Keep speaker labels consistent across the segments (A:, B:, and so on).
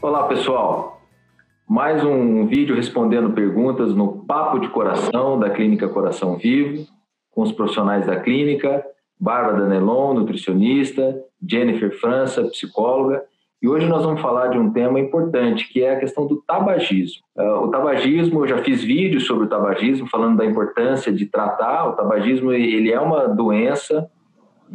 A: Olá, pessoal. Mais um vídeo respondendo perguntas no Papo de Coração da Clínica Coração Vivo, com os profissionais da clínica, Bárbara Danelon, nutricionista, Jennifer França, psicóloga, e hoje nós vamos falar de um tema importante, que é a questão do tabagismo. O tabagismo, eu já fiz vídeos sobre o tabagismo, falando da importância de tratar. O tabagismo, ele é uma doença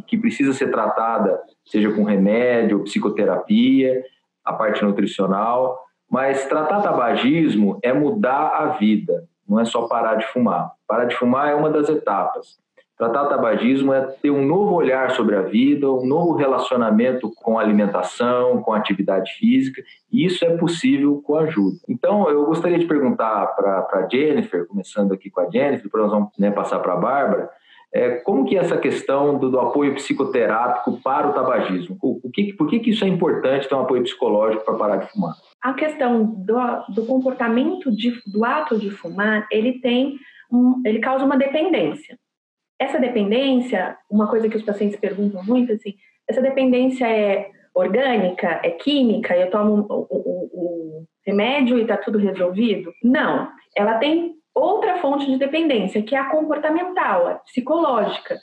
A: que precisa ser tratada, seja com remédio, psicoterapia, a parte nutricional, mas tratar tabagismo é mudar a vida, não é só parar de fumar. Parar de fumar é uma das etapas. Tratar tabagismo é ter um novo olhar sobre a vida, um novo relacionamento com a alimentação, com a atividade física, e isso é possível com ajuda. Então, eu gostaria de perguntar para a Jennifer, começando aqui com a Jennifer, depois nós vamos passar para a Bárbara, como que é essa questão do apoio psicoterápico para o tabagismo? Por que isso é importante ter um apoio psicológico para parar de fumar?
B: A questão do comportamento do ato de fumar, ele causa uma dependência. Essa dependência, uma coisa que os pacientes perguntam muito, assim, essa dependência é orgânica, é química, eu tomo o remédio e está tudo resolvido? Não, ela tem outra fonte de dependência, que é a comportamental, a psicológica.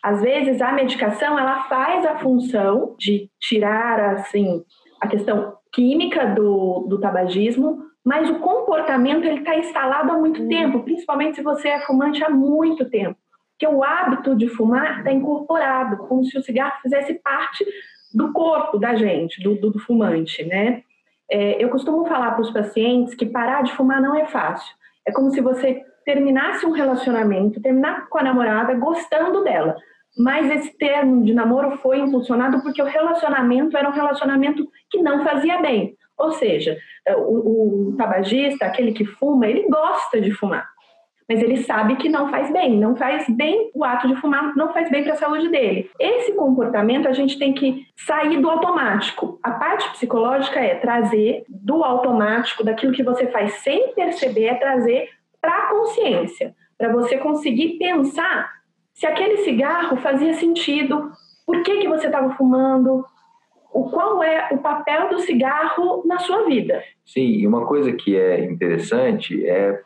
B: Às vezes, a medicação, ela faz a função de tirar, assim, a questão química do tabagismo, mas o comportamento, ele está instalado há muito tempo, principalmente se você é fumante há muito tempo. Porque o hábito de fumar está incorporado, como se o cigarro fizesse parte do corpo da gente, do fumante, né? Eu costumo falar para os pacientes que parar de fumar não é fácil. É como se você terminasse um relacionamento, terminar com a namorada gostando dela. Mas esse termo de namoro foi impulsionado porque o relacionamento era um relacionamento que não fazia bem. Ou seja, o tabagista, aquele que fuma, ele gosta de fumar. Mas ele sabe que não faz bem o ato de fumar, não faz bem para a saúde dele. Esse comportamento a gente tem que sair do automático. A parte psicológica é trazer do automático, daquilo que você faz sem perceber, é trazer para a consciência, para você conseguir pensar se aquele cigarro fazia sentido, por que você estava fumando, qual é o papel do cigarro na sua vida.
A: Sim, e uma coisa que é interessante é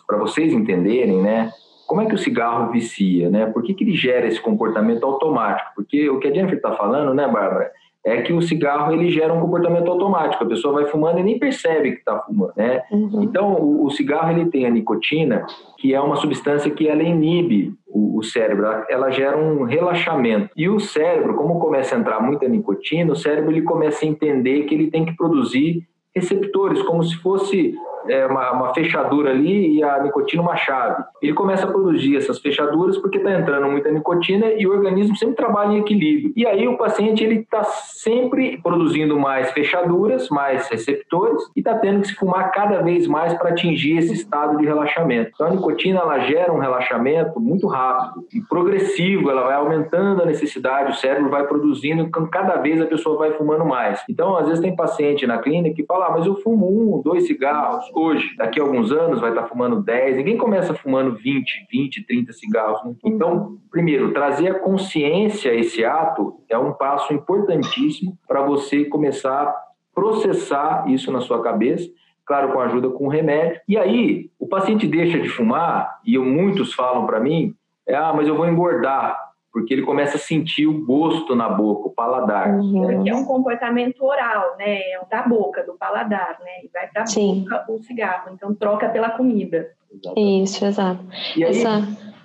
A: para vocês entenderem, né, como é que o cigarro vicia, né? Por que ele gera esse comportamento automático? Porque o que a Jennifer está falando, né, Bárbara, é que o cigarro ele gera um comportamento automático. A pessoa vai fumando e nem percebe que está fumando, né? Uhum. Então, o cigarro ele tem a nicotina, que é uma substância que ela inibe o cérebro, ela gera um relaxamento. E o cérebro, como começa a entrar muita nicotina, o cérebro ele começa a entender que ele tem que produzir receptores, como se fosse uma fechadura ali e a nicotina uma chave. Ele começa a produzir essas fechaduras porque está entrando muita nicotina e o organismo sempre trabalha em equilíbrio. E aí o paciente ele está sempre produzindo mais fechaduras, mais receptores e está tendo que se fumar cada vez mais para atingir esse estado de relaxamento. Então a nicotina ela gera um relaxamento muito rápido e progressivo, ela vai aumentando a necessidade, o cérebro vai produzindo, cada vez a pessoa vai fumando mais. Então às vezes tem paciente na clínica que fala, mas eu fumo 1, 2 cigarros hoje, daqui a alguns anos vai estar fumando 10, ninguém começa fumando 20, 30 cigarros. Então, primeiro, trazer a consciência a esse ato é um passo importantíssimo para você começar a processar isso na sua cabeça, claro, com ajuda com remédio. E aí, o paciente deixa de fumar, e muitos falam para mim, mas eu vou engordar, porque ele começa a sentir o gosto na boca, o paladar.
B: Que é um comportamento oral, né? É da boca, do paladar, né? E vai para a boca o cigarro, então troca pela comida.
C: Exatamente. Isso, exato.
A: E aí,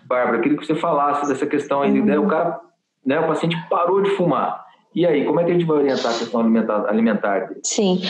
A: Bárbara, eu queria que você falasse dessa questão aí, o cara, né, o paciente parou de fumar. E aí, como é que a gente vai orientar a questão alimentar dele?
C: Sim,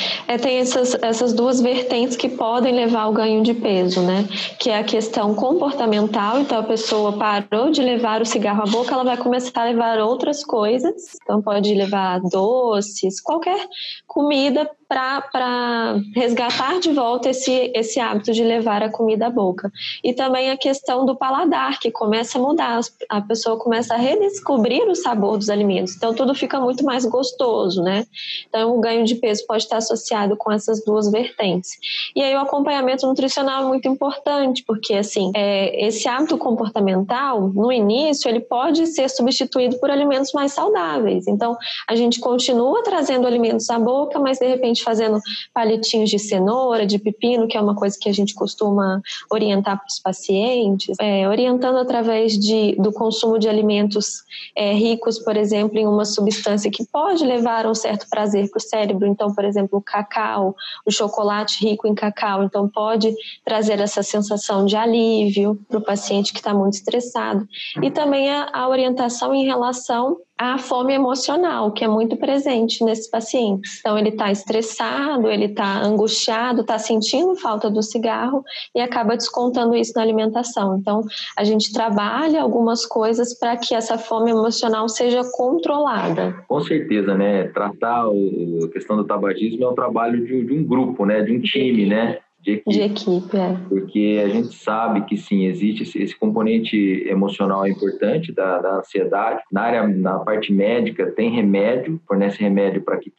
C: tem essas duas vertentes que podem levar ao ganho de peso, né? Que é a questão comportamental, então a pessoa parou de levar o cigarro à boca, ela vai começar a levar outras coisas, então pode levar doces, qualquer comida para resgatar de volta esse hábito de levar a comida à boca. E também a questão do paladar, que começa a mudar, a pessoa começa a redescobrir o sabor dos alimentos, então tudo fica muito mais gostoso, né? Então o ganho de peso pode estar associado com essas duas vertentes. E aí o acompanhamento nutricional é muito importante, porque assim, esse hábito comportamental, no início, ele pode ser substituído por alimentos mais saudáveis. Então a gente continua trazendo alimentos à boca, mas de repente gente fazendo palitinhos de cenoura, de pepino, que é uma coisa que a gente costuma orientar para os pacientes, orientando através do consumo de alimentos ricos, por exemplo, em uma substância que pode levar um certo prazer para o cérebro. Então, por exemplo, o cacau, o chocolate rico em cacau, então pode trazer essa sensação de alívio para o paciente que está muito estressado. E também a orientação em relação à fome emocional, que é muito presente nesses pacientes. Então, ele está estressado, ele está angustiado, está sentindo falta do cigarro e acaba descontando isso na alimentação. Então, a gente trabalha algumas coisas para que essa fome emocional seja controlada.
A: Com certeza, né? Tratar a questão do tabagismo é um trabalho de um grupo, né? De um time, né? De equipe, Porque a gente sabe que sim, existe esse componente emocional importante da ansiedade. Na parte médica tem remédio, fornece remédio para que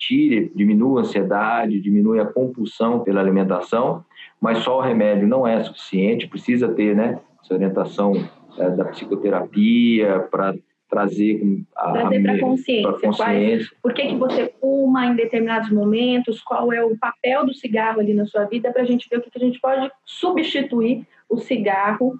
A: diminua a ansiedade, diminui a compulsão pela alimentação, mas só o remédio não é suficiente, precisa ter, né, essa orientação da psicoterapia para trazer
B: para a consciência. Por que você fuma em determinados momentos? Qual é o papel do cigarro ali na sua vida? Para a gente ver o que a gente pode substituir o cigarro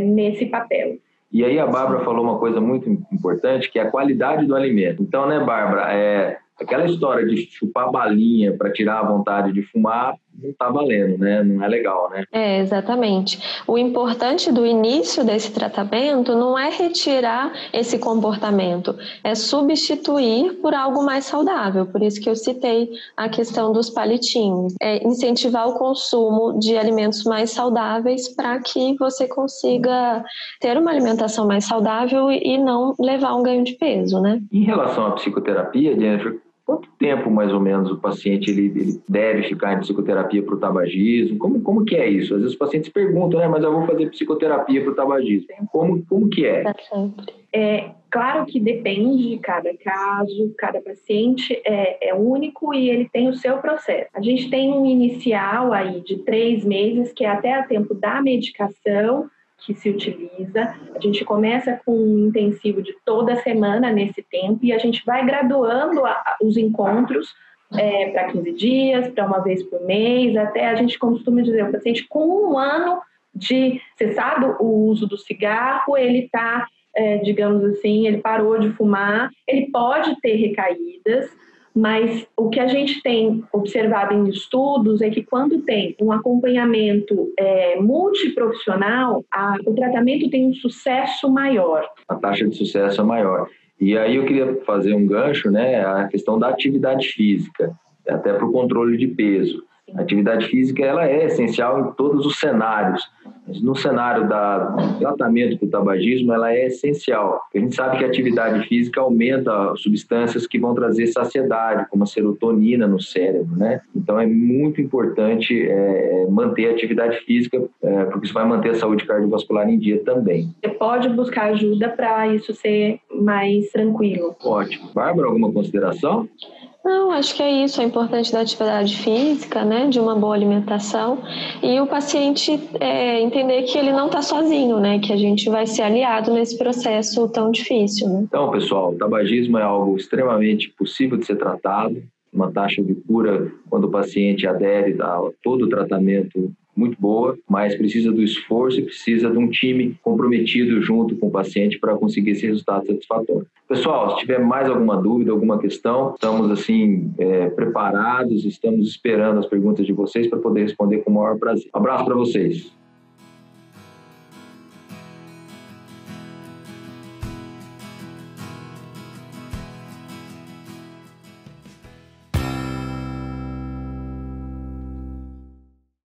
B: nesse papel.
A: E aí a Bárbara falou uma coisa muito importante, que é a qualidade do alimento. Então, né, Bárbara, aquela história de chupar balinha para tirar a vontade de fumar não está valendo, né? Não é legal, né?
C: Exatamente. O importante do início desse tratamento não é retirar esse comportamento, é substituir por algo mais saudável. Por isso que eu citei a questão dos palitinhos. É incentivar o consumo de alimentos mais saudáveis para que você consiga ter uma alimentação mais saudável e não levar um ganho de peso, né?
A: Em relação à psicoterapia, Jennifer, quanto tempo, mais ou menos, o paciente ele deve ficar em psicoterapia para o tabagismo? Como que é isso? Às vezes os pacientes perguntam, né? Mas eu vou fazer psicoterapia para o tabagismo. Como que é?
B: Claro que depende de cada caso, cada paciente é único e ele tem o seu processo. A gente tem um inicial aí de 3 meses, que é até o tempo da medicação que se utiliza. A gente começa com um intensivo de toda semana nesse tempo e a gente vai graduando os encontros para 15 dias, para uma vez por mês, até a gente costuma dizer, o paciente com 1 ano de cessado o uso do cigarro, ele está, digamos assim, ele parou de fumar, ele pode ter recaídas, mas o que a gente tem observado em estudos é que quando tem um acompanhamento multiprofissional, o tratamento tem um sucesso maior.
A: A taxa de sucesso é maior. E aí eu queria fazer um gancho, né, a questão da atividade física, até para o controle de peso. A atividade física ela é essencial em todos os cenários. No cenário do tratamento do tabagismo, ela é essencial. A gente sabe que a atividade física aumenta substâncias que vão trazer saciedade, como a serotonina no cérebro, né? Então é muito importante manter a atividade física, porque isso vai manter a saúde cardiovascular em dia também.
B: Você pode buscar ajuda para isso ser mais tranquilo.
A: Ótimo. Bárbara, alguma consideração?
C: Não, acho que é isso, é importante da atividade física, né, de uma boa alimentação e o paciente entender que ele não está sozinho, né, que a gente vai ser aliado nesse processo tão difícil, né?
A: Então, pessoal, o tabagismo é algo extremamente possível de ser tratado, uma taxa de cura quando o paciente adere a todo o tratamento muito boa, mas precisa do esforço e precisa de um time comprometido junto com o paciente para conseguir esse resultado satisfatório. Pessoal, se tiver mais alguma dúvida, alguma questão, estamos assim preparados, estamos esperando as perguntas de vocês para poder responder com o maior prazer. Um abraço para vocês.